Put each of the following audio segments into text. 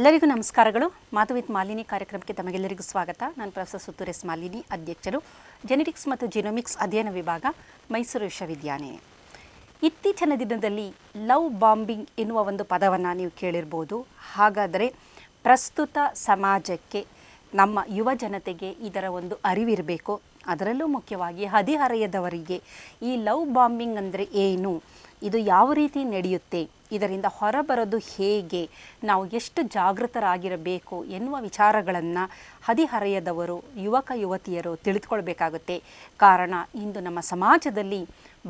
ಎಲ್ಲರಿಗೂ ನಮಸ್ಕಾರಗಳು. ಮಾತು ವಿತ್ ಮಾಲಿನಿ ಕಾರ್ಯಕ್ರಮಕ್ಕೆ ತಮಗೆಲ್ಲರಿಗೂ ಸ್ವಾಗತ. ನಾನು ಪ್ರೊಫೆಸರ್ ಸುತ್ತೂರ್ ಎಸ್ ಮಾಲಿನಿ, ಅಧ್ಯಕ್ಷರು, ಜೆನೆಟಿಕ್ಸ್ ಮತ್ತು ಜಿನೋಮಿಕ್ಸ್ ಅಧ್ಯಯನ ವಿಭಾಗ, ಮೈಸೂರು ವಿಶ್ವವಿದ್ಯಾಲಯ. ಇತ್ತೀಚಿನ ದಿನದಲ್ಲಿ ಲವ್ ಬಾಂಬಿಂಗ್ ಎನ್ನುವ ಒಂದು ಪದವನ್ನು ನೀವು ಕೇಳಿರ್ಬೋದು. ಹಾಗಾದರೆ ಪ್ರಸ್ತುತ ಸಮಾಜಕ್ಕೆ, ನಮ್ಮ ಯುವ ಜನತೆಗೆ ಇದರ ಒಂದು ಅರಿವಿರಬೇಕು. ಅದರಲ್ಲೂ ಮುಖ್ಯವಾಗಿ ಹದಿಹರೆಯದವರಿಗೆ ಈ ಲವ್ ಬಾಂಬಿಂಗ್ ಅಂದರೆ ಏನು, ಇದು ಯಾವ ರೀತಿ ನಡೆಯುತ್ತೆ, ಇದರಿಂದ ಹೊರಬರೋದು ಹೇಗೆ, ನಾವು ಎಷ್ಟು ಜಾಗೃತರಾಗಿರಬೇಕು ಎನ್ನುವ ವಿಚಾರಗಳನ್ನು ಹದಿಹರೆಯದವರು, ಯುವಕ ಯುವತಿಯರು ತಿಳಿದುಕೊಳ್ಬೇಕಾಗುತ್ತೆ. ಕಾರಣ ಇಂದು ನಮ್ಮ ಸಮಾಜದಲ್ಲಿ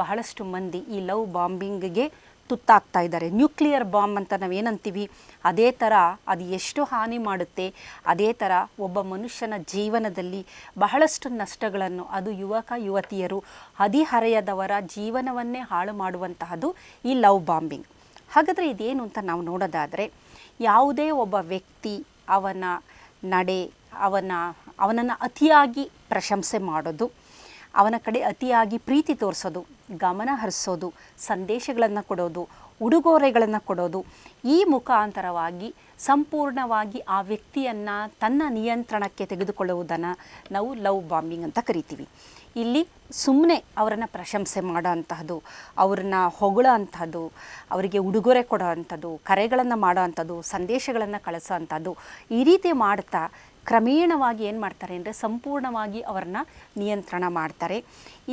ಬಹಳಷ್ಟು ಮಂದಿ ಈ ಲವ್ ಬಾಂಬಿಂಗ್ಗೆ ತುತ್ತಾಗ್ತಾ ಇದ್ದಾರೆ. ನ್ಯೂಕ್ಲಿಯರ್ ಬಾಂಬ್ ಅಂತ ನಾವೇನಂತೀವಿ, ಅದೇ ಥರ ಅದು ಎಷ್ಟು ಹಾನಿ ಮಾಡುತ್ತೆ, ಅದೇ ಥರ ಒಬ್ಬ ಮನುಷ್ಯನ ಜೀವನದಲ್ಲಿ ಬಹಳಷ್ಟು ನಷ್ಟಗಳನ್ನು, ಅದು ಯುವಕ ಯುವತಿಯರು ಹದಿಹರೆಯದವರ ಜೀವನವನ್ನೇ ಹಾಳು ಮಾಡುವಂತಹದ್ದು ಈ ಲವ್ ಬಾಂಬಿಂಗ್. ಹಾಗಾದರೆ ಇದೇನು ಅಂತ ನಾವು ನೋಡೋದಾದರೆ, ಯಾವುದೇ ಒಬ್ಬ ವ್ಯಕ್ತಿ ಅವನ ನಡೆ, ಅವನನ್ನು ಅತಿಯಾಗಿ ಪ್ರಶಂಸೆ ಮಾಡೋದು, ಅವನ ಕಡೆ ಅತಿಯಾಗಿ ಪ್ರೀತಿ ತೋರಿಸೋದು, ಗಮನ ಹರಿಸೋದು, ಸಂದೇಶಗಳನ್ನು ಕೊಡೋದು, ಉಡುಗೊರೆಗಳನ್ನು ಕೊಡೋದು, ಈ ಮುಖಾಂತರವಾಗಿ ಸಂಪೂರ್ಣವಾಗಿ ಆ ವ್ಯಕ್ತಿಯನ್ನು ತನ್ನ ನಿಯಂತ್ರಣಕ್ಕೆ ತೆಗೆದುಕೊಳ್ಳುವುದನ್ನು ನಾವು ಲವ್ ಬಾಂಬಿಂಗ್ ಅಂತ ಕರಿತೀವಿ. ಇಲ್ಲಿ ಸುಮ್ಮನೆ ಅವರನ್ನು ಪ್ರಶಂಸೆ ಮಾಡೋ ಅಂಥದ್ದು, ಅವ್ರನ್ನ ಹೊಗಳೋ ಅಂಥದ್ದು, ಅವರಿಗೆ ಉಡುಗೊರೆ ಕೊಡೋ ಅಂಥದ್ದು, ಕರೆಗಳನ್ನು ಮಾಡೋ ಅಂಥದ್ದು, ಸಂದೇಶಗಳನ್ನು ಕಳಿಸೋ ಅಂಥದ್ದು, ಈ ರೀತಿ ಮಾಡ್ತಾ ಕ್ರಮೇಣವಾಗಿ ಏನು ಮಾಡ್ತಾರೆ ಅಂದರೆ ಸಂಪೂರ್ಣವಾಗಿ ಅವರನ್ನು ನಿಯಂತ್ರಣ ಮಾಡ್ತಾರೆ.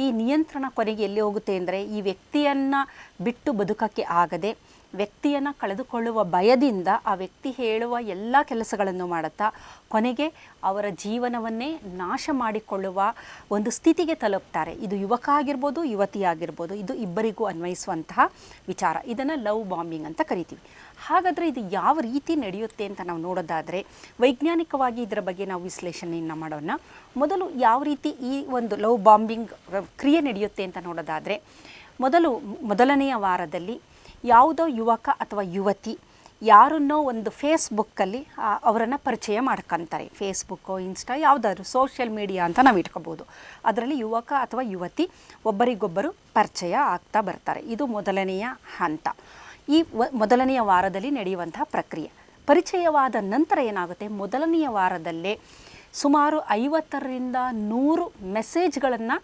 ಈ ನಿಯಂತ್ರಣ ಕೊನೆಗೆ ಎಲ್ಲಿ ಹೋಗುತ್ತೆ ಅಂದರೆ, ಈ ವ್ಯಕ್ತಿಯನ್ನು ಬಿಟ್ಟು ಬದುಕೋಕ್ಕೆ ಆಗದೆ, ವ್ಯಕ್ತಿಯನ್ನು ಕಳೆದುಕೊಳ್ಳುವ ಭಯದಿಂದ ಆ ವ್ಯಕ್ತಿ ಹೇಳುವ ಎಲ್ಲ ಕೆಲಸಗಳನ್ನು ಮಾಡುತ್ತಾ ಕೊನೆಗೆ ಅವರ ಜೀವನವನ್ನೇ ನಾಶ ಮಾಡಿಕೊಳ್ಳುವ ಒಂದು ಸ್ಥಿತಿಗೆ ತಲುಪ್ತಾರೆ. ಇದು ಯುವಕ ಆಗಿರ್ಬೋದು, ಯುವತಿ ಆಗಿರ್ಬೋದು, ಇದು ಇಬ್ಬರಿಗೂ ಅನ್ವಯಿಸುವಂತಹ ವಿಚಾರ. ಇದನ್ನು ಲವ್ ಬಾಂಬಿಂಗ್ ಅಂತ ಕರಿತೀವಿ. ಹಾಗಾದರೆ ಇದು ಯಾವ ರೀತಿ ನಡೆಯುತ್ತೆ ಅಂತ ನಾವು ನೋಡೋದಾದರೆ, ವೈಜ್ಞಾನಿಕವಾಗಿ ಇದರ ಬಗ್ಗೆ ನಾವು ವಿಶ್ಲೇಷಣೆಯನ್ನು ಮಾಡೋಣ. ಮೊದಲು ಯಾವ ರೀತಿ ಈ ಒಂದು ಲವ್ ಬಾಂಬಿಂಗ್ ಕ್ರಿಯೆ ನಡೆಯುತ್ತೆ ಅಂತ ನೋಡೋದಾದರೆ, ಮೊದಲನೆಯ ವಾರದಲ್ಲಿ ಯಾವುದೋ ಯುವಕ ಅಥವಾ ಯುವತಿ ಯಾರನ್ನೋ ಒಂದು ಫೇಸ್ಬುಕ್ಕಲ್ಲಿ ಅವರನ್ನು ಪರಿಚಯ ಮಾಡ್ಕೊತಾರೆ. ಫೇಸ್ಬುಕ್ಕು, ಇನ್ಸ್ಟಾ, ಯಾವುದಾದ್ರು ಸೋಷಿಯಲ್ ಮೀಡಿಯಾ ಅಂತ ನಾವು ಇಟ್ಕೋಬೋದು. ಅದರಲ್ಲಿ ಯುವಕ ಅಥವಾ ಯುವತಿ ಒಬ್ಬರಿಗೊಬ್ಬರು ಪರಿಚಯ ಆಗ್ತಾ ಬರ್ತಾರೆ. ಇದು ಮೊದಲನೆಯ ಹಂತ. ಈ ಮೊದಲನೆಯ ವಾರದಲ್ಲಿ ನಡೆಯುವಂತಹ ಪ್ರಕ್ರಿಯೆ. ಪರಿಚಯವಾದ ನಂತರ ಏನಾಗುತ್ತೆ, ಮೊದಲನೆಯ ವಾರದಲ್ಲೇ ಸುಮಾರು 50ರಿಂದ 100 ಮೆಸೇಜ್ಗಳನ್ನು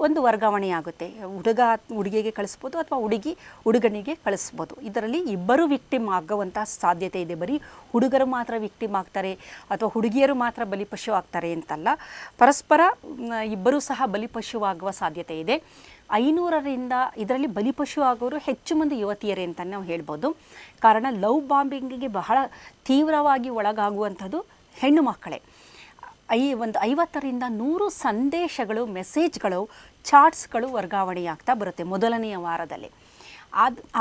ಒಂದು ವರ್ಗಾವಣೆಯಾಗುತ್ತೆ. ಹುಡುಗ ಹುಡುಗಿಗೆ ಕಳಿಸ್ಬೋದು ಅಥವಾ ಹುಡುಗಿ ಹುಡುಗನಿಗೆ ಕಳಿಸ್ಬೋದು. ಇದರಲ್ಲಿ ಇಬ್ಬರು ವಿಕ್ಟಿಮ್ ಆಗುವಂಥ ಸಾಧ್ಯತೆ ಇದೆ. ಬರೀ ಹುಡುಗರು ಮಾತ್ರ ವಿಕ್ಟಿಮ್ ಆಗ್ತಾರೆ ಅಥವಾ ಹುಡುಗಿಯರು ಮಾತ್ರ ಬಲಿಪಶು ಆಗ್ತಾರೆ ಅಂತಲ್ಲ, ಪರಸ್ಪರ ಇಬ್ಬರೂ ಸಹ ಬಲಿಪಶುವಾಗುವ ಸಾಧ್ಯತೆ ಇದೆ. 500ರಿಂದ ಇದರಲ್ಲಿ ಬಲಿಪಶು ಆಗೋರು ಹೆಚ್ಚು ಮಂದಿ ಯುವತಿಯರೇ ಅಂತ ನಾವು ಹೇಳ್ಬೋದು. ಕಾರಣ ಲವ್ ಬಾಂಬಿಂಗಿಗೆ ಬಹಳ ತೀವ್ರವಾಗಿ ಒಳಗಾಗುವಂಥದ್ದು ಹೆಣ್ಣು ಮಕ್ಕಳೇ. ಒಂದು 50ರಿಂದ 100 ಸಂದೇಶಗಳು, ಮೆಸೇಜ್ಗಳು, ಚಾಟ್ಸ್ಗಳು ವರ್ಗಾವಣೆಯಾಗ್ತಾ ಬರುತ್ತೆ ಮೊದಲನೆಯ ವಾರದಲ್ಲಿ.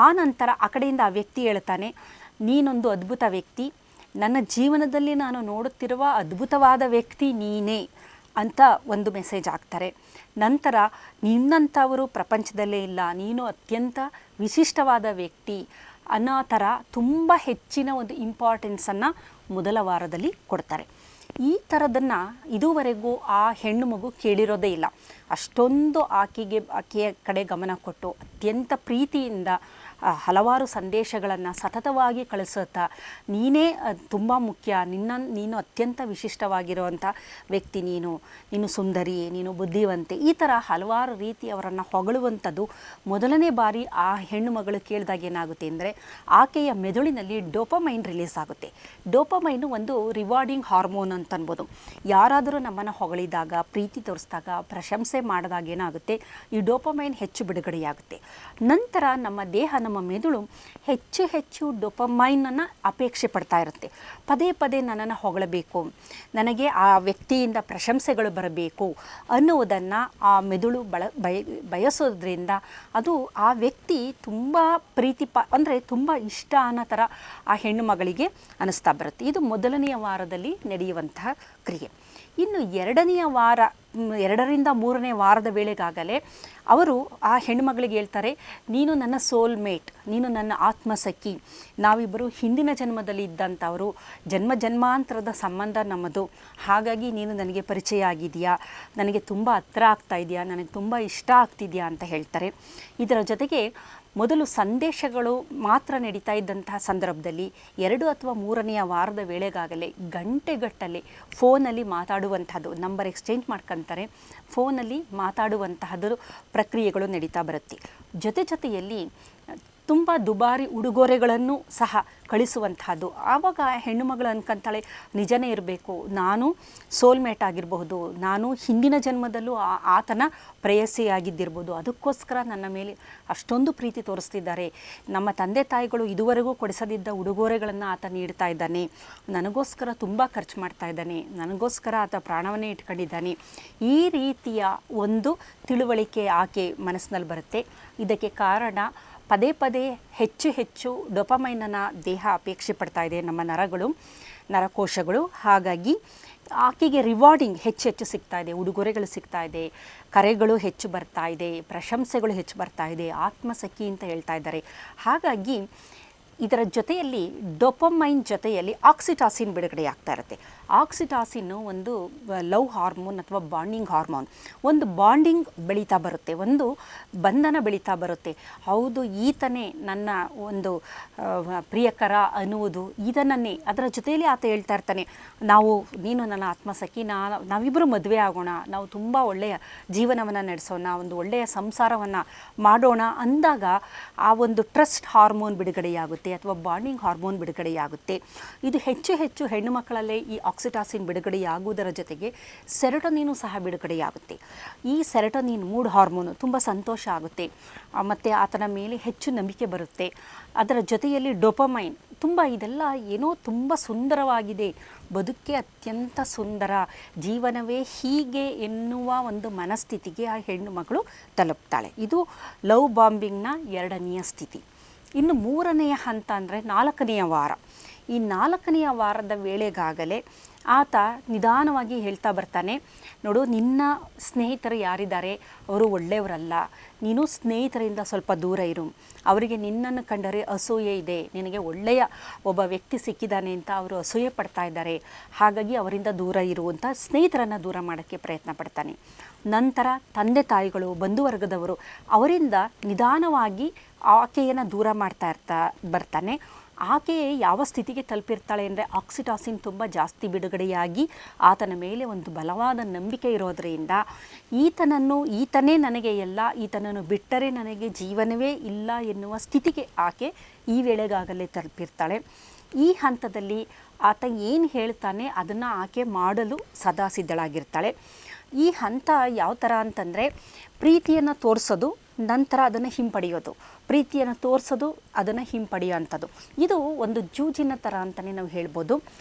ಆ ನಂತರ ಆ ಕಡೆಯಿಂದ ಆ ವ್ಯಕ್ತಿ ಹೇಳ್ತಾನೆ, ನೀನೊಂದು ಅದ್ಭುತ ವ್ಯಕ್ತಿ, ನನ್ನ ಜೀವನದಲ್ಲಿ ನಾನು ನೋಡುತ್ತಿರುವ ಅದ್ಭುತವಾದ ವ್ಯಕ್ತಿ ನೀನೇ ಅಂತ ಒಂದು ಮೆಸೇಜ್ ಹಾಕ್ತಾರೆ. ನಂತರ ನಿನ್ನಂಥವರು ಪ್ರಪಂಚದಲ್ಲೇ ಇಲ್ಲ, ನೀನು ಅತ್ಯಂತ ವಿಶಿಷ್ಟವಾದ ವ್ಯಕ್ತಿ ಅನ್ನೋ ಥರ ತುಂಬ ಹೆಚ್ಚಿನ ಒಂದು ಇಂಪಾರ್ಟೆನ್ಸನ್ನು ಮೊದಲ ವಾರದಲ್ಲಿ ಕೊಡ್ತಾರೆ. ಈ ಥರದನ್ನು ಇದುವರೆಗೂ ಆ ಹೆಣ್ಣು ಮಗು ಕೇಳಿರೋದೇ ಇಲ್ಲ. ಅಷ್ಟೊಂದು ಆಕೆಯ ಕಡೆ ಗಮನ ಕೊಟ್ಟು ಅತ್ಯಂತ ಪ್ರೀತಿಯಿಂದ ಹಲವಾರು ಸಂದೇಶಗಳನ್ನು ಸತತವಾಗಿ ಕಳಿಸುತ್ತಾ, ನೀನೇ ತುಂಬ ಮುಖ್ಯ, ನೀನು ಅತ್ಯಂತ ವಿಶಿಷ್ಟವಾಗಿರುವಂಥ ವ್ಯಕ್ತಿ, ನೀನು ಸುಂದರಿ, ನೀನು ಬುದ್ಧಿವಂತೆ, ಈ ಥರ ಹಲವಾರು ರೀತಿ ಅವರನ್ನು ಹೊಗಳುವಂಥದ್ದು ಮೊದಲನೇ ಬಾರಿ ಆ ಹೆಣ್ಣು ಮಗಳು ಕೇಳಿದಾಗ ಏನಾಗುತ್ತೆ ಅಂದರೆ, ಆಕೆಯ ಮೆದುಳಿನಲ್ಲಿ ಡೋಪಮೈನ್ ರಿಲೀಸ್ ಆಗುತ್ತೆ. ಡೋಪಮೈನು ಒಂದು ರಿವಾರ್ಡಿಂಗ್ ಹಾರ್ಮೋನ್ ಅಂತ ಅನ್ಬೋದು. ಯಾರಾದರೂ ನಮ್ಮನ್ನು ಹೊಗಳಿದಾಗ, ಪ್ರೀತಿ ತೋರಿಸಿದಾಗ, ಪ್ರಶಂಸೆ ಮಾಡಿದಾಗ ಏನಾಗುತ್ತೆ, ಈ ಡೋಪಮೈನ್ ಹೆಚ್ಚು ಬಿಡುಗಡೆಯಾಗುತ್ತೆ. ನಂತರ ನಮ್ಮ ದೇಹ, ನಮ್ಮ ಮೆದುಳು ಹೆಚ್ಚು ಹೆಚ್ಚು ಡೋಪಮೈನನ್ನು ಅಪೇಕ್ಷೆ ಪಡ್ತಾ ಇರುತ್ತೆ. ಪದೇ ಪದೇ ನನ್ನನ್ನು ಹೊಗಳಬೇಕು, ನನಗೆ ಆ ವ್ಯಕ್ತಿಯಿಂದ ಪ್ರಶಂಸೆಗಳು ಬರಬೇಕು ಅನ್ನುವುದನ್ನು ಆ ಮೆದುಳು ಬಯಸೋದ್ರಿಂದ ಅದು ಆ ವ್ಯಕ್ತಿ ತುಂಬ ಅಂದರೆ ತುಂಬ ಇಷ್ಟ ಅನ್ನೋ ಥರ ಆ ಹೆಣ್ಣು ಮಗಳಿಗೆ ಅನ್ನಿಸ್ತಾ ಬರುತ್ತೆ. ಇದು ಮೊದಲನೆಯ ವಾರದಲ್ಲಿ ನಡೆಯುವಂತಹ ಕ್ರಿಯೆ. ಇನ್ನು 2ರಿಂದ 3ನೇ ವಾರದ ವೇಳೆಗಾಗಲೇ ಅವರು ಆ ಹೆಣ್ಣುಮಗಳಿಗೆ ಹೇಳ್ತಾರೆ, ನೀನು ನನ್ನ ಸೋಲ್ಮೇಟ್, ನೀನು ನನ್ನ ಆತ್ಮಸಖಿ, ನಾವಿಬ್ಬರು ಹಿಂದಿನ ಜನ್ಮದಲ್ಲಿ ಇದ್ದಂಥವರು, ಜನ್ಮಾಂತರದ ಸಂಬಂಧ ನಮ್ಮದು, ಹಾಗಾಗಿ ನೀನು ನನಗೆ ಪರಿಚಯ ಆಗಿದೆಯಾ, ನನಗೆ ತುಂಬ ಹತ್ರ ಆಗ್ತಾ ಇದೆಯಾ, ನನಗೆ ತುಂಬ ಇಷ್ಟ ಆಗ್ತಿದೆಯಾ ಅಂತ ಹೇಳ್ತಾರೆ. ಇದರ ಜೊತೆಗೆ ಮೊದಲು ಸಂದೇಶಗಳು ಮಾತ್ರ ನಡೀತಾ ಇದ್ದಂತಹ ಸಂದರ್ಭದಲ್ಲಿ 2 ಅಥವಾ 3ನೆಯ ವಾರದ ವೇಳೆಗಾಗಲೇ ಗಂಟೆಗಟ್ಟಲೆ ಫೋನಲ್ಲಿ ಮಾತಾಡುವಂಥದ್ದು, ನಂಬರ್ ಎಕ್ಸ್ಚೇಂಜ್ ಮಾಡ್ಕೊತಾರೆ, ಫೋನಲ್ಲಿ ಮಾತಾಡುವಂತಹದ್ದು ಪ್ರಕ್ರಿಯೆಗಳು ನಡೀತಾ ಬರುತ್ತೆ. ಜೊತೆಯಲ್ಲಿ ತುಂಬ ದುಬಾರಿ ಉಡುಗೊರೆಗಳನ್ನು ಸಹ ಕಳಿಸುವಂತಹದ್ದು. ಆವಾಗ ಹೆಣ್ಣು ಮಗಳು ಅನ್ಕೊಂತಾಳೆ, ನಿಜನೇ ಇರಬೇಕು, ನಾನು ಸೋಲ್ಮೇಟ್ ಆಗಿರಬಹುದು, ನಾನು ಹಿಂದಿನ ಜನ್ಮದಲ್ಲೂ ಆತನ ಪ್ರೇಯಸಿಯಾಗಿದ್ದಿರ್ಬೋದು, ಅದಕ್ಕೋಸ್ಕರ ನನ್ನ ಮೇಲೆ ಅಷ್ಟೊಂದು ಪ್ರೀತಿ ತೋರಿಸ್ತಿದ್ದಾರೆ, ನಮ್ಮ ತಂದೆ ತಾಯಿಗಳು ಇದುವರೆಗೂ ಕೊಡಿಸದಿದ್ದ ಉಡುಗೊರೆಗಳನ್ನು ಆತ ನೀಡ್ತಾ ಇದ್ದಾನೆ, ನನಗೋಸ್ಕರ ತುಂಬ ಖರ್ಚು ಮಾಡ್ತಾ ಇದ್ದಾನೆ, ನನಗೋಸ್ಕರ ಆತ ಪ್ರಾಣವನ್ನೇ ಇಟ್ಕೊಂಡಿದ್ದಾನೆ. ಈ ರೀತಿಯ ಒಂದು ತಿಳುವಳಿಕೆ ಆಕೆ ಮನಸ್ಸಿನಲ್ಲಿ ಬರುತ್ತೆ. ಇದಕ್ಕೆ ಕಾರಣ ಪದೇ ಪದೇ ಹೆಚ್ಚು ಡೋಪಮೈನನ್ನು ದೇಹ ಅಪೇಕ್ಷೆ ಪಡ್ತಾ ಇದೆ, ನಮ್ಮ ನರಕೋಶಗಳು. ಹಾಗಾಗಿ ಆಕೆಗೆ ರಿವಾರ್ಡಿಂಗ್ ಹೆಚ್ಚು ಸಿಗ್ತಾ ಇದೆ, ಉಡುಗೊರೆಗಳು ಸಿಗ್ತಾ ಇದೆ, ಕರೆಗಳು ಹೆಚ್ಚು ಬರ್ತಾ ಇದೆ, ಪ್ರಶಂಸೆಗಳು ಹೆಚ್ಚು ಬರ್ತಾ ಇದೆ, ಆತ್ಮಸಖಿ ಅಂತ ಹೇಳ್ತಾ ಇದ್ದಾರೆ. ಹಾಗಾಗಿ ಇದರ ಜೊತೆಯಲ್ಲಿ ಡೋಪಮೈನ್ ಜೊತೆಯಲ್ಲಿ ಆಕ್ಸಿಟಾಸಿನ್ ಬಿಡುಗಡೆ ಆಗ್ತಾ ಇರುತ್ತೆ. ಆಕ್ಸಿಟಾಸಿನ್ನು ಒಂದು ಲವ್ ಹಾರ್ಮೋನ್ ಅಥವಾ ಬಾಂಡಿಂಗ್ ಹಾರ್ಮೋನ್. ಒಂದು ಬಾಂಡಿಂಗ್ ಬೆಳೀತಾ ಬರುತ್ತೆ, ಒಂದು ಬಂಧನ ಬೆಳೀತಾ ಬರುತ್ತೆ. ಹೌದು, ಈತನೇ ನನ್ನ ಒಂದು ಪ್ರಿಯಕರ ಅನ್ನುವುದು ಇದನ್ನೇ. ಅದರ ಜೊತೆಯಲ್ಲಿ ಆತ ಹೇಳ್ತಾ ಇರ್ತಾನೆ, ನೀನು ನನ್ನ ಆತ್ಮಸಖಿ, ನಾವಿಬ್ಬರು ಮದುವೆ ಆಗೋಣ, ನಾವು ತುಂಬ ಒಳ್ಳೆಯ ಜೀವನವನ್ನು ನಡೆಸೋಣ, ಒಂದು ಒಳ್ಳೆಯ ಸಂಸಾರವನ್ನು ಮಾಡೋಣ ಅಂದಾಗ ಆ ಒಂದು ಟ್ರಸ್ಟ್ ಹಾರ್ಮೋನ್ ಬಿಡುಗಡೆಯಾಗುತ್ತೆ ಅಥವಾ ಬಾಂಡಿಂಗ್ ಹಾರ್ಮೋನ್ ಬಿಡುಗಡೆಯಾಗುತ್ತೆ. ಇದು ಹೆಚ್ಚು ಹೆಣ್ಣು ಮಕ್ಕಳಲ್ಲೇ ಈ ಆಕ್ಸಿಟಾಸಿನ್ ಬಿಡುಗಡೆಯಾಗುವುದರ ಜೊತೆಗೆ ಸೆರೋಟೋನಿನ್ ಸಹ ಬಿಡುಗಡೆಯಾಗುತ್ತೆ. ಈ ಸೆರೋಟೋನಿನ್ ಮೂಡ್ ಹಾರ್ಮೋನು, ತುಂಬ ಸಂತೋಷ ಆಗುತ್ತೆ ಮತ್ತು ಆತನ ಮೇಲೆ ಹೆಚ್ಚು ನಂಬಿಕೆ ಬರುತ್ತೆ. ಅದರ ಜೊತೆಯಲ್ಲಿ ಡೋಪಮೈನ್ ಇದೆಲ್ಲ ಏನೋ ತುಂಬ ಸುಂದರವಾಗಿದೆ, ಬದುಕೆ ಅತ್ಯಂತ ಸುಂದರ, ಜೀವನವೇ ಹೀಗೆ ಎನ್ನುವ ಒಂದು ಮನಸ್ಥಿತಿಗೆ ಆ ಹೆಣ್ಣು ಮಗಳು ತಲುಪ್ತಾಳೆ. ಇದು ಲವ್ ಬಾಂಬಿಂಗ್ನ 2ನೆಯ ಸ್ಥಿತಿ. ಇನ್ನು 3ನೆಯ ಹಂತ ಅಂದರೆ 4ನೆಯ ವಾರ. ಈ 4ನೆಯ ವಾರದ ವೇಳೆಗಾಗಲೇ ಆತ ನಿಧಾನವಾಗಿ ಹೇಳ್ತಾ ಬರ್ತಾನೆ, ನೋಡು, ನಿನ್ನ ಸ್ನೇಹಿತರು ಯಾರಿದ್ದಾರೆ ಅವರು ಒಳ್ಳೆಯವರಲ್ಲ, ನೀನು ಸ್ನೇಹಿತರಿಂದ ಸ್ವಲ್ಪ ದೂರ ಇರು, ಅವರಿಗೆ ನಿನ್ನನ್ನು ಕಂಡರೆ ಅಸೂಯೆ ಇದೆ, ನಿನಗೆ ಒಳ್ಳೆಯ ಒಬ್ಬ ವ್ಯಕ್ತಿ ಸಿಕ್ಕಿದ್ದಾನೆ ಅಂತ ಅವರು ಅಸೂಯೆ ಪಡ್ತಾ ಇದ್ದಾರೆ, ಹಾಗಾಗಿ ಅವರಿಂದ ದೂರ ಇರುವಂಥ ಸ್ನೇಹಿತರನ್ನು ದೂರ ಮಾಡೋಕ್ಕೆ ಪ್ರಯತ್ನ ಪಡ್ತಾನೆ. ನಂತರ ತಂದೆ ತಾಯಿಗಳು, ಬಂಧುವರ್ಗದವರು, ಅವರಿಂದ ನಿಧಾನವಾಗಿ ಆಕೆಯನ್ನು ದೂರ ಮಾಡ್ತಾ ಬರ್ತಾನೆ. ಆಕೆ ಯಾವ ಸ್ಥಿತಿಗೆ ತಲುಪಿರ್ತಾಳೆ ಅಂದರೆ ಆಕ್ಸಿಟಾಸಿನ್ ತುಂಬ ಜಾಸ್ತಿ ಬಿಡುಗಡೆಯಾಗಿ ಆತನ ಮೇಲೆ ಒಂದು ಬಲವಾದ ನಂಬಿಕೆ ಇರೋದರಿಂದ ಈತನೇ ನನಗೆ ಎಲ್ಲ, ಈತನನ್ನು ಬಿಟ್ಟರೆ ನನಗೆ ಜೀವನವೇ ಇಲ್ಲ ಎನ್ನುವ ಸ್ಥಿತಿಗೆ ಆಕೆ ಈ ವೇಳೆಗಾಗಲೇ ತಲುಪಿರ್ತಾಳೆ. ಈ ಹಂತದಲ್ಲಿ ಆತ ಏನು ಹೇಳ್ತಾನೆ ಅದನ್ನು ಆಕೆ ಮಾಡಲು ಸದಾ ಸಿದ್ಧಳಾಗಿರ್ತಾಳೆ. ಈ ಹಂತ ಯಾವ ಥರ ಅಂತಂದರೆ, ಪ್ರೀತಿಯನ್ನು ತೋರಿಸೋದು, ನಂತರ ಅದನ್ನು ಹಿಂಪಡೆಯೋದು, ಪ್ರೀತಿಯನ್ನು ತೋರಿಸೋದು, ಅದನ್ನು ಹಿಂಪಡೆಯೋವಂಥದ್ದು. ಇದು ಒಂದು ಜೂಜಿನ ಥರ ಅಂತಲೇ ನಾವು ಹೇಳ್ಬೋದು.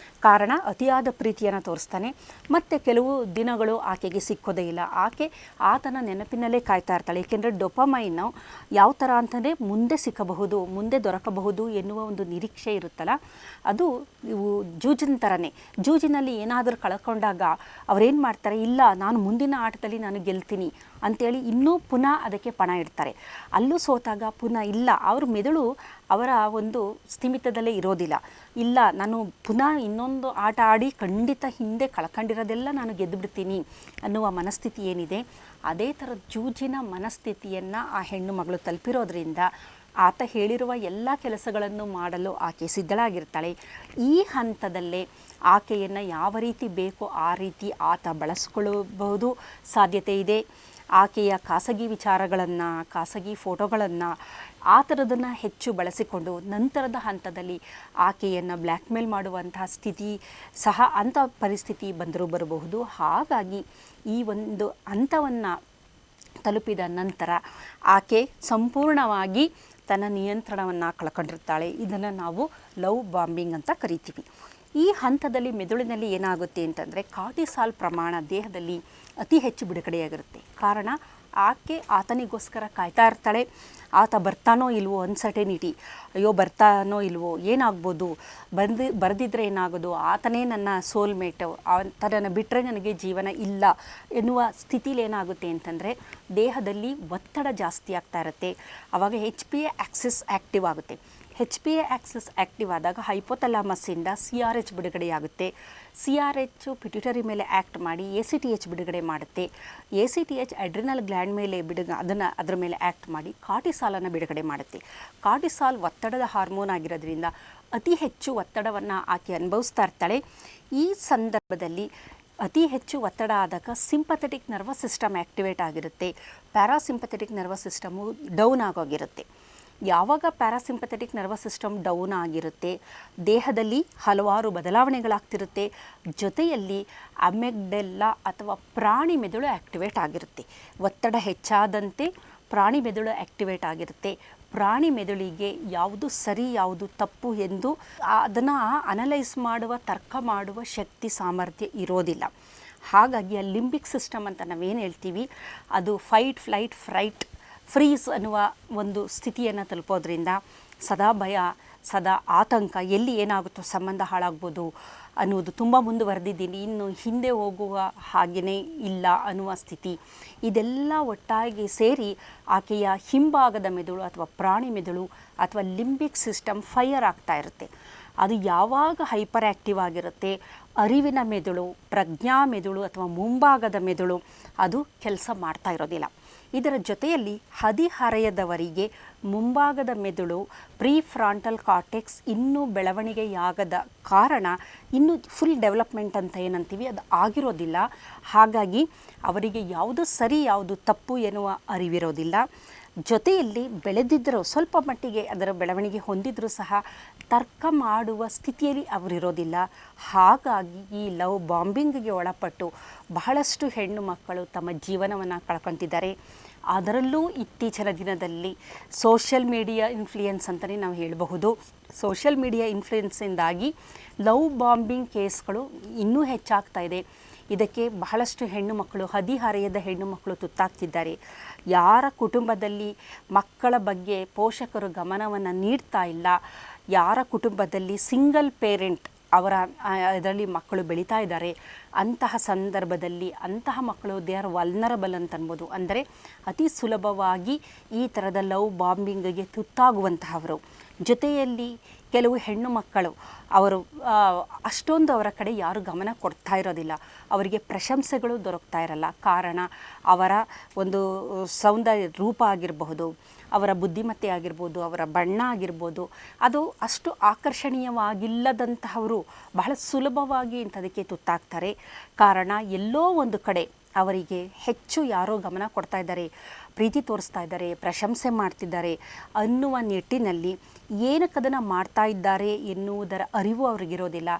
ಕಾರಣ, ಅತಿಯಾದ ಪ್ರೀತಿಯನ್ನು ತೋರಿಸ್ತಾನೆ, ಮತ್ತು ಕೆಲವು ದಿನಗಳು ಆಕೆಗೆ ಸಿಕ್ಕೋದೇ ಇಲ್ಲ. ಆಕೆ ಆತನ ನೆನಪಿನಲ್ಲೇ ಕಾಯ್ತಾ ಇರ್ತಾಳೆ. ಏಕೆಂದರೆ ಡೋಪಮೈನ್ ಯಾವ ಥರ ಅಂತಂದರೆ ಮುಂದೆ ಸಿಕ್ಕಬಹುದು, ಮುಂದೆ ದೊರಕಬಹುದು ಎನ್ನುವ ಒಂದು ನಿರೀಕ್ಷೆ ಇರುತ್ತಲ್ಲ, ಅದು ಇವು ಜೂಜಿನ ಥರನೇ. ಜೂಜಿನಲ್ಲಿ ಏನಾದರೂ ಕಳ್ಕೊಂಡಾಗ ಅವರೇನು ಮಾಡ್ತಾರೆ, ಇಲ್ಲ ನಾನು ಮುಂದಿನ ಆಟದಲ್ಲಿ ನಾನು ಗೆಲ್ತೀನಿ ಅಂಥೇಳಿ ಇನ್ನೂ ಪುನಃ ಅದಕ್ಕೆ ಪಣ ಇಡ್ತಾರೆ. ಅಲ್ಲೂ ಸೋತಾಗ ಪುನಃ ಇಲ್ಲ, ಅವ್ರ ಮೆದುಳು ಅವರ ಒಂದು ಸ್ಥಿಮಿತದಲ್ಲೇ ಇರೋದಿಲ್ಲ. ಇಲ್ಲ, ನಾನು ಪುನಃ ಇನ್ನೊಂದು ಆಟ ಆಡಿ ಖಂಡಿತ ಹಿಂದೆ ಕಳ್ಕೊಂಡಿರೋದೆಲ್ಲ ನಾನು ಗೆದ್ದುಬಿಡ್ತೀನಿ ಅನ್ನುವ ಮನಸ್ಥಿತಿ ಏನಿದೆ, ಅದೇ ಥರ ಜೂಜಿನ ಮನಸ್ಥಿತಿಯನ್ನು ಆ ಹೆಣ್ಣು ಮಗಳು ತಲುಪಿರೋದ್ರಿಂದ ಆತ ಹೇಳಿರುವ ಎಲ್ಲ ಕೆಲಸಗಳನ್ನು ಮಾಡಲು ಆಕೆ ಸಿದ್ಧಳಾಗಿರ್ತಾಳೆ. ಈ ಹಂತದಲ್ಲೇ ಆಕೆಯನ್ನು ಯಾವ ರೀತಿ ಬೇಕೋ ಆ ರೀತಿ ಆತ ಬಳಸ್ಕೊಳ್ಳಬಹುದು ಸಾಧ್ಯತೆ ಇದೆ. ಆಕೆಯ ಖಾಸಗಿ ವಿಚಾರಗಳನ್ನು, ಖಾಸಗಿ ಫೋಟೋಗಳನ್ನು, ಆ ಥರದನ್ನು ಹೆಚ್ಚು ಬಳಸಿಕೊಂಡು ನಂತರದ ಹಂತದಲ್ಲಿ ಆಕೆಯನ್ನು ಬ್ಲ್ಯಾಕ್ ಮೇಲ್ ಮಾಡುವಂತಹ ಸ್ಥಿತಿ ಸಹ, ಅಂಥ ಪರಿಸ್ಥಿತಿ ಬರಬಹುದು. ಹಾಗಾಗಿ ಈ ಒಂದು ಹಂತವನ್ನು ತಲುಪಿದ ನಂತರ ಆಕೆ ಸಂಪೂರ್ಣವಾಗಿ ತನ್ನ ನಿಯಂತ್ರಣವನ್ನು ಕಳ್ಕೊಂಡಿರ್ತಾಳೆ. ಇದನ್ನು ನಾವು ಲವ್ ಬಾಂಬಿಂಗ್ ಅಂತ ಕರಿತೀವಿ. ಈ ಹಂತದಲ್ಲಿ ಮೆದುಳಿನಲ್ಲಿ ಏನಾಗುತ್ತೆ ಅಂತಂದರೆ, ಕಾರ್ಟಿಸಾಲ್ ಪ್ರಮಾಣ ದೇಹದಲ್ಲಿ ಅತಿ ಹೆಚ್ಚು ಬಿಡುಗಡೆಯಾಗಿರುತ್ತೆ. ಕಾರಣ, ಆಕೆ ಆತನಿಗೋಸ್ಕರ ಕಾಯ್ತಾ ಇರ್ತಾಳೆ. ಆತ ಬರ್ತಾನೋ ಇಲ್ವೋ ಅನ್ಸರ್ಟೆನಿಟಿ, ಅಯ್ಯೋ ಬರ್ತಾನೋ ಇಲ್ವೋ, ಏನಾಗ್ಬೋದು, ಬರೆದಿದ್ರೆ ಏನಾಗೋದು, ಆತನೇ ನನ್ನ ಸೋಲ್ಮೇಟು, ಆತನನ್ನು ಬಿಟ್ಟರೆ ನನಗೆ ಜೀವನ ಇಲ್ಲ ಎನ್ನುವ ಸ್ಥಿತಿಲಿ ಏನಾಗುತ್ತೆ ಅಂತಂದರೆ ದೇಹದಲ್ಲಿ ಒತ್ತಡ ಜಾಸ್ತಿ ಆಗ್ತಾ ಇರುತ್ತೆ. ಆವಾಗ HPA ಆಕ್ಸಿಸ್ ಆ್ಯಕ್ಟಿವ್ ಆಗುತ್ತೆ. HPA ಆಕ್ಸಿಸ್ ಆ್ಯಕ್ಟಿವ್ ಆದಾಗ ಹೈಪೋಥಲಾಮಸ್ಸಿಂದ CRH ಬಿಡುಗಡೆಯಾಗುತ್ತೆ. CRH ಪಿಟ್ಯೂಟರಿ ಮೇಲೆ ಆ್ಯಕ್ಟ್ ಮಾಡಿ ACTH ಬಿಡುಗಡೆ ಮಾಡುತ್ತೆ. ACTH ಅಡ್ರಿನಲ್ ಗ್ಲ್ಯಾಂಡ್ ಮೇಲೆ ಅದರ ಮೇಲೆ ಆ್ಯಕ್ಟ್ ಮಾಡಿ ಕಾರ್ಟಿಸಾಲನ್ನು ಬಿಡುಗಡೆ ಮಾಡುತ್ತೆ. ಕಾರ್ಟಿಸಾಲ್ ಒತ್ತಡದ ಹಾರ್ಮೋನ್ ಆಗಿರೋದ್ರಿಂದ ಅತಿ ಹೆಚ್ಚು ಒತ್ತಡವನ್ನು ಆಕೆ ಅನುಭವಿಸ್ತಾ ಇರ್ತಾಳೆ. ಈ ಸಂದರ್ಭದಲ್ಲಿ ಅತಿ ಹೆಚ್ಚು ಒತ್ತಡ ಆದಾಗ ಸಿಂಪಥೆಟಿಕ್ ನರ್ವಸ್ ಸಿಸ್ಟಮ್ ಆ್ಯಕ್ಟಿವೇಟ್ ಆಗಿರುತ್ತೆ. ಪ್ಯಾರಾಸಿಂಪಥೆಟಿಕ್ ನರ್ವಸ್ ಸಿಸ್ಟಮು ಡೌನ್ ಆಗೋಗಿರುತ್ತೆ. ಯಾವಾಗ ಪ್ಯಾರಾಸಿಂಪಥೆಟಿಕ್ ನರ್ವಸ್ ಸಿಸ್ಟಮ್ ಡೌನ್ ಆಗಿರುತ್ತೆ, ದೇಹದಲ್ಲಿ ಹಲವಾರು ಬದಲಾವಣೆಗಳಾಗ್ತಿರುತ್ತೆ. ಜೊತೆಯಲ್ಲಿ ಅಮೆಗ್ಡೆಲ್ಲಾ ಅಥವಾ ಪ್ರಾಣಿ ಮೆದುಳು ಆ್ಯಕ್ಟಿವೇಟ್ ಆಗಿರುತ್ತೆ. ಒತ್ತಡ ಹೆಚ್ಚಾದಂತೆ ಪ್ರಾಣಿ ಮೆದುಳು ಆ್ಯಕ್ಟಿವೇಟ್ ಆಗಿರುತ್ತೆ. ಪ್ರಾಣಿ ಮೆದುಳಿಗೆ ಯಾವುದು ಸರಿ ಯಾವುದು ತಪ್ಪು ಎಂದು ಅದನ್ನು ಅನಲೈಸ್ ಮಾಡುವ ತರ್ಕ ಮಾಡುವ ಶಕ್ತಿ ಸಾಮರ್ಥ್ಯ ಇರೋದಿಲ್ಲ. ಹಾಗಾಗಿ ಆ ಲಿಂಬಿಕ್ ಸಿಸ್ಟಮ್ ಅಂತ ನಾವೇನು ಹೇಳ್ತೀವಿ ಅದು ಫೈಟ್ ಫ್ಲೈಟ್ ಫ್ರೈಟ್ ಫ್ರೀಸ್ ಅನ್ನುವ ಒಂದು ಸ್ಥಿತಿಯನ್ನು ತಲುಪೋದ್ರಿಂದ ಸದಾ ಭಯ, ಸದಾ ಆತಂಕ, ಎಲ್ಲಿ ಏನಾಗುತ್ತೋ ಸಂಬಂಧ ಹಾಳಾಗ್ಬೋದು ಅನ್ನೋದು ತುಂಬ ಮುಂದುವರೆದಿದ್ದೀನಿ, ಇನ್ನು ಹಿಂದೆ ಹೋಗುವ ಹಾಗೆಯೇ ಇಲ್ಲ ಅನ್ನುವ ಸ್ಥಿತಿ, ಇದೆಲ್ಲ ಒಟ್ಟಾಗಿ ಸೇರಿ ಆಕೆಯ ಹಿಂಭಾಗದ ಮೆದುಳು ಅಥವಾ ಪ್ರಾಣಿ ಮೆದುಳು ಅಥವಾ ಲಿಂಬಿಕ್ ಸಿಸ್ಟಮ್ ಫೈರ್ ಆಗ್ತಾ ಇರುತ್ತೆ. ಅದು ಯಾವಾಗ ಹೈಪರ್ ಆ್ಯಕ್ಟಿವ್ ಆಗಿರುತ್ತೆ, ಅರಿವಿನ ಮೆದುಳು, ಪ್ರಜ್ಞಾ ಮೆದುಳು ಅಥವಾ ಮುಂಭಾಗದ ಮೆದುಳು ಅದು ಕೆಲಸ ಮಾಡ್ತಾ ಇರೋದಿಲ್ಲ. ಇದರ ಜೊತೆಯಲ್ಲಿ ಹದಿಹರೆಯದವರಿಗೆ ಮುಂಭಾಗದ ಮೆದುಳು ಪ್ರೀಫ್ರಾಂಟಲ್ ಕಾರ್ಟೆಕ್ಸ್ ಇನ್ನೂ ಬೆಳವಣಿಗೆಯಾಗದ ಕಾರಣ ಇನ್ನೂ ಫುಲ್ ಡೆವಲಪ್ಮೆಂಟ್ ಅಂತ ಏನಂತೀವಿ ಅದು ಆಗಿರೋದಿಲ್ಲ. ಹಾಗಾಗಿ ಅವರಿಗೆ ಯಾವುದು ಸರಿ ಯಾವುದು ತಪ್ಪು ಎನ್ನುವ ಅರಿವಿರೋದಿಲ್ಲ. ಜೊತೆಯಲ್ಲಿ ಬೆಳೆದಿದ್ದರೂ ಸ್ವಲ್ಪ ಮಟ್ಟಿಗೆ ಅದರ ಬೆಳವಣಿಗೆ ಹೊಂದಿದ್ರೂ ಸಹ ತರ್ಕ ಮಾಡುವ ಸ್ಥಿತಿಯಲ್ಲಿ ಅವರಿರೋದಿಲ್ಲ. ಹಾಗಾಗಿ ಈ ಲವ್ ಬಾಂಬಿಂಗ್ಗೆ ಒಳಪಟ್ಟು ಬಹಳಷ್ಟು ಹೆಣ್ಣು ಮಕ್ಕಳು ತಮ್ಮ ಜೀವನವನ್ನು ಕಳ್ಕೊತಿದ್ದಾರೆ. ಅದರಲ್ಲೂ ಇತ್ತೀಚಿನ ದಿನದಲ್ಲಿ ಸೋಷಿಯಲ್ ಮೀಡಿಯಾ ಇನ್ಫ್ಲೂಯೆನ್ಸ್ ಅಂತಲೇ ನಾವು ಹೇಳಬಹುದು. ಸೋಷಿಯಲ್ ಮೀಡಿಯಾ ಇನ್ಫ್ಲೂಯೆನ್ಸಿಂದಾಗಿ ಲವ್ ಬಾಂಬಿಂಗ್ ಕೇಸ್ಗಳು ಇನ್ನೂ ಹೆಚ್ಚಾಗ್ತಾ ಇದೆ. ಇದಕ್ಕೆ ಬಹಳಷ್ಟು ಹೆಣ್ಣು ಮಕ್ಕಳು, ಹದಿಹರೆಯದ ಹೆಣ್ಣು ಮಕ್ಕಳು ತುತ್ತಾಗ್ತಿದ್ದಾರೆ. ಯಾರ ಕುಟುಂಬದಲ್ಲಿ ಮಕ್ಕಳ ಬಗ್ಗೆ ಪೋಷಕರು ಗಮನವನ್ನು ನೀಡ್ತಾ ಇಲ್ಲ, ಯಾರ ಕುಟುಂಬದಲ್ಲಿ ಸಿಂಗಲ್ ಪೇರೆಂಟ್ ಇದರಲ್ಲಿ ಮಕ್ಕಳು ಬೆಳೀತಾ ಇದ್ದಾರೆ, ಅಂತಹ ಸಂದರ್ಭದಲ್ಲಿ ಅಂತಹ ಮಕ್ಕಳು ದೇ ಆರ್ ವಲ್ನರಬಲ್ ಅಂತ ಅನ್ಬೋದು. ಅಂದರೆ ಅತಿ ಸುಲಭವಾಗಿ ಈ ಥರದ ಲವ್ ಬಾಂಬಿಂಗ್ಗೆ ತುತ್ತಾಗುವಂತಹವರು. ಜೊತೆಯಲ್ಲಿ ಕೆಲವು ಹೆಣ್ಣು ಮಕ್ಕಳು ಅವರು ಅಷ್ಟೊಂದು ಅವರ ಕಡೆ ಯಾರು ಗಮನ ಕೊಡ್ತಾ ಇರೋದಿಲ್ಲ, ಅವರಿಗೆ ಪ್ರಶಂಸೆಗಳು ದೊರಕ್ತಾ ಇರಲ್ಲ. ಕಾರಣ ಅವರ ಒಂದು ಸೌಂದರ್ಯ ರೂಪ ಆಗಿರಬಹುದು, ಅವರ ಬುದ್ಧಿಮತ್ತೆ ಆಗಿರ್ಬೋದು, ಅವರ ಬಣ್ಣ ಆಗಿರ್ಬೋದು, ಅದು ಅಷ್ಟು ಆಕರ್ಷಣೀಯವಾಗಿಲ್ಲದಂತಹವರು ಬಹಳ ಸುಲಭವಾಗಿ ಇಂಥದಕ್ಕೆ ತುತ್ತಾಗ್ತಾರೆ. ಕಾರಣ ಎಲ್ಲೋ ಒಂದು ಕಡೆ ಅವರಿಗೆ ಹೆಚ್ಚು ಯಾರೋ ಗಮನ ಕೊಡ್ತಾ ಇದ್ದಾರೆ, ಪ್ರೀತಿ ತೋರಿಸ್ತಾ ಇದ್ದಾರೆ, ಪ್ರಶಂಸೆ ಮಾಡ್ತಿದ್ದಾರೆ ಅನ್ನುವ ನಿಟ್ಟಿನಲ್ಲಿ ಏನಕ್ಕದನ್ನು ಮಾಡ್ತಾ ಇದ್ದಾರೆ ಎನ್ನುವುದರ ಅರಿವು ಅವ್ರಿಗಿರೋದಿಲ್ಲ.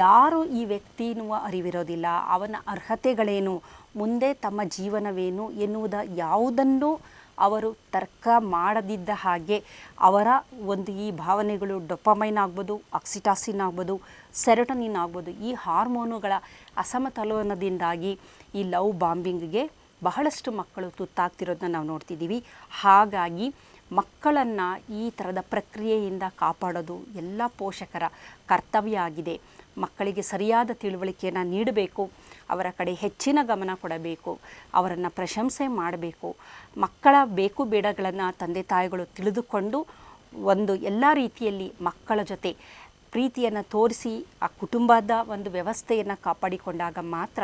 ಯಾರು ಈ ವ್ಯಕ್ತಿ ಎನ್ನುವ ಅರಿವಿರೋದಿಲ್ಲ, ಅವನ ಅರ್ಹತೆಗಳೇನು, ಮುಂದೆ ತಮ್ಮ ಜೀವನವೇನು ಎನ್ನುವುದ ಯಾವುದನ್ನು ಅವರು ತರ್ಕ ಮಾಡದಿದ್ದ ಹಾಗೆ ಅವರ ಒಂದು ಈ ಭಾವನೆಗಳು ಡೊಪಮೈನ್ ಆಗ್ಬೋದು, ಆಕ್ಸಿಟಾಸಿನ್ ಆಗ್ಬೋದು, ಸೆರೋಟೋನಿನ್ ಆಗ್ಬೋದು, ಈ ಹಾರ್ಮೋನುಗಳ ಅಸಮತೋಲನದಿಂದಾಗಿ ಈ ಲವ್ ಬಾಂಬಿಂಗ್ಗೆ ಬಹಳಷ್ಟು ಮಕ್ಕಳು ತುತ್ತಾಗ್ತಿರೋದನ್ನ ನಾವು ನೋಡ್ತಿದ್ದೀವಿ. ಹಾಗಾಗಿ ಮಕ್ಕಳನ್ನು ಈ ಥರದ ಪ್ರಕ್ರಿಯೆಯಿಂದ ಕಾಪಾಡೋದು ಎಲ್ಲ ಪೋಷಕರ ಕರ್ತವ್ಯ ಆಗಿದೆ. ಮಕ್ಕಳಿಗೆ ಸರಿಯಾದ ತಿಳುವಳಿಕೆಯನ್ನು ನೀಡಬೇಕು, ಅವರ ಕಡೆ ಹೆಚ್ಚಿನ ಗಮನ ಕೊಡಬೇಕು, ಅವರನ್ನು ಪ್ರಶಂಸೆ ಮಾಡಬೇಕು. ಮಕ್ಕಳ ಬೇಕು ಬೇಡಗಳನ್ನು ತಂದೆ ತಾಯಿಗಳು ತಿಳಿದುಕೊಂಡು ಒಂದು ಎಲ್ಲ ರೀತಿಯಲ್ಲಿ ಮಕ್ಕಳ ಜೊತೆ ಪ್ರೀತಿಯನ್ನು ತೋರಿಸಿ ಆ ಕುಟುಂಬದ ಒಂದು ವ್ಯವಸ್ಥೆಯನ್ನು ಕಾಪಾಡಿಕೊಂಡಾಗ ಮಾತ್ರ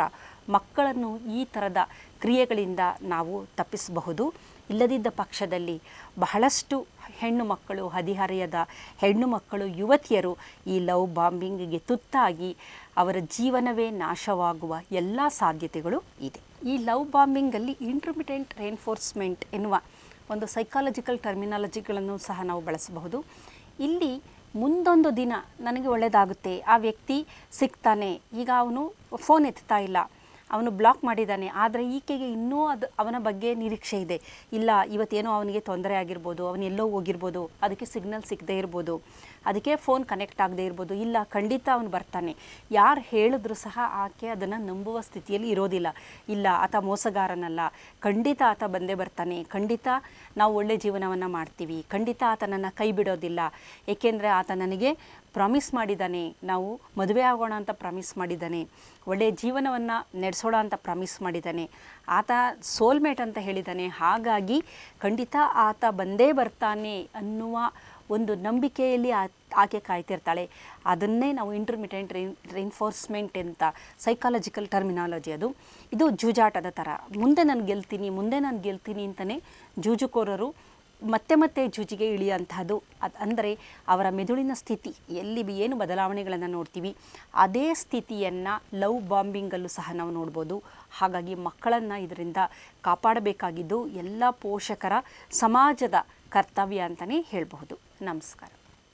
ಮಕ್ಕಳನ್ನು ಈ ಥರದ ಕ್ರಿಯೆಗಳಿಂದ ನಾವು ತಪ್ಪಿಸಬಹುದು. ಇಲ್ಲದಿದ್ದ ಪಕ್ಷದಲ್ಲಿ ಬಹಳಷ್ಟು ಹೆಣ್ಣು ಮಕ್ಕಳು, ಹದಿಹರೆಯದ ಹೆಣ್ಣು ಮಕ್ಕಳು, ಯುವತಿಯರು ಈ ಲವ್ ಬಾಂಬಿಂಗಿಗೆ ತುತ್ತಾಗಿ ಅವರ ಜೀವನವೇ ನಾಶವಾಗುವ ಎಲ್ಲ ಸಾಧ್ಯತೆಗಳು ಇದೆ. ಈ ಲವ್ ಬಾಂಬಿಂಗಲ್ಲಿ ಇಂಟರ್ಮಿಟೆಂಟ್ ರೇನ್ಫೋರ್ಸ್ಮೆಂಟ್ ಎನ್ನುವ ಒಂದು ಸೈಕಾಲಜಿಕಲ್ ಟರ್ಮಿನಾಲಜಿಗಳನ್ನು ಸಹ ನಾವು ಬಳಸಬಹುದು. ಇಲ್ಲಿ ಮುಂದೊಂದು ದಿನ ನನಗೆ ಒಳ್ಳೆಯದಾಗುತ್ತೆ, ಆ ವ್ಯಕ್ತಿ ಸಿಗ್ತಾನೆ, ಈಗ ಅವನು ಫೋನ್ ಎತ್ತಾ ಇಲ್ಲ, ಅವನು ಬ್ಲಾಕ್ ಮಾಡಿದ್ದಾನೆ, ಆದರೆ ಈಕೆಗೆ ಇನ್ನೂ ಅವನ ಬಗ್ಗೆ ನಿರೀಕ್ಷೆ ಇದೆ. ಇಲ್ಲ, ಇವತ್ತೇನೋ ಅವನಿಗೆ ತೊಂದರೆ ಆಗಿರ್ಬೋದು, ಅವನೆಲ್ಲೋ ಹೋಗಿರ್ಬೋದು, ಅದಕ್ಕೆ ಸಿಗ್ನಲ್ ಸಿಗದೇ ಇರ್ಬೋದು, ಅದಕ್ಕೆ ಫೋನ್ ಕನೆಕ್ಟ್ ಆಗದೆ ಇರ್ಬೋದು. ಇಲ್ಲ, ಖಂಡಿತ ಅವನು ಬರ್ತಾನೆ. ಯಾರು ಹೇಳಿದ್ರು ಸಹ ಆಕೆ ಅದನ್ನು ನಂಬುವ ಸ್ಥಿತಿಯಲ್ಲಿ ಇರೋದಿಲ್ಲ. ಇಲ್ಲ, ಆತ ಮೋಸಗಾರನಲ್ಲ, ಖಂಡಿತ ಆತ ಬಂದೇ ಬರ್ತಾನೆ, ಖಂಡಿತ ನಾವು ಒಳ್ಳೆ ಜೀವನವನ್ನು ಮಾಡ್ತೀವಿ, ಖಂಡಿತ ಆತ ನನ್ನ ಕೈ ಬಿಡೋದಿಲ್ಲ, ಏಕೆಂದರೆ ಆತ ನನಗೆ ಪ್ರಾಮಿಸ್ ಮಾಡಿದ್ದಾನೆ, ನಾವು ಮದುವೆ ಆಗೋಣ ಅಂತ ಪ್ರಾಮಿಸ್ ಮಾಡಿದ್ದಾನೆ, ಒಳ್ಳೆಯ ಜೀವನವನ್ನು ನಡೆಸೋಣ ಅಂತ ಪ್ರಾಮಿಸ್ ಮಾಡಿದ್ದಾನೆ, ಆತ ಸೋಲ್ಮೇಟ್ ಅಂತ ಹೇಳಿದ್ದಾನೆ. ಹಾಗಾಗಿ ಖಂಡಿತ ಆತ ಬಂದೇ ಬರ್ತಾನೆ ಅನ್ನುವ ಒಂದು ನಂಬಿಕೆಯಲ್ಲಿ ಆಕೆ ಕಾಯ್ತಿರ್ತಾಳೆ. ಅದನ್ನೇ ನಾವು ಇಂಟರ್ಮಿಟೆಂಟ್ ರಿನ್ಫೋರ್ಸ್ಮೆಂಟ್ ಅಂತ ಸೈಕಾಲಜಿಕಲ್ ಟರ್ಮಿನಾಲಜಿ ಅದು. ಇದು ಜೂಜಾಟದ ಥರ, ಮುಂದೆ ನಾನು ಗೆಲ್ತೀನಿ ಅಂತಲೇ ಜೂಜುಕೋರರು ಮತ್ತೆ ಮತ್ತೆ ಜೂಜಿಗೆ ಇಳಿಯುವಂತಹದ್ದು. ಅಂದರೆ ಅವರ ಮೆದುಳಿನ ಸ್ಥಿತಿ ಎಲ್ಲಿ ಏನು ಬದಲಾವಣೆಗಳನ್ನು ನೋಡ್ತೀವಿ ಅದೇ ಸ್ಥಿತಿಯನ್ನು ಲವ್ ಬಾಂಬಿಂಗಲ್ಲೂ ಸಹ ನಾವು ನೋಡ್ಬೋದು. ಹಾಗಾಗಿ ಮಕ್ಕಳನ್ನು ಇದರಿಂದ ಕಾಪಾಡಬೇಕಾಗಿದ್ದು ಎಲ್ಲ ಪೋಷಕರ, ಸಮಾಜದ ಕರ್ತವ್ಯ ಅಂತಲೇ ಹೇಳಬಹುದು. ನಮಸ್ಕಾರ.